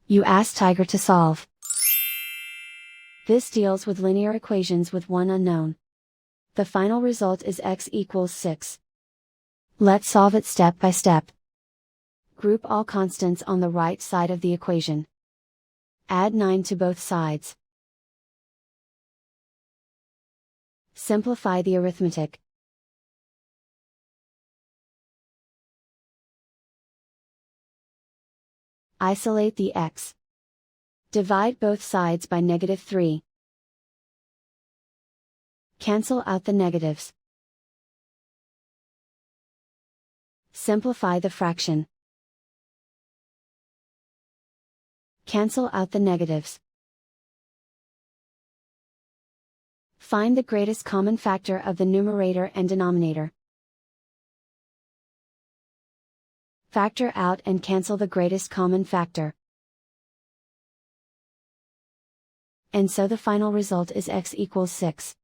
You ask Tiger to solve. This deals with linear equations with one unknown. The final result is x equals 6. Let's solve it step by step. Group all constants on the right side of the equation. Add 9 to both sides. Simplify the arithmetic. Isolate the x. Divide both sides by -3. Cancel out the negatives. Simplify the fraction. Cancel out the negatives. Find the greatest common factor of the numerator and denominator. Factor out and cancel the greatest common factor. And so the final result is x equals 6.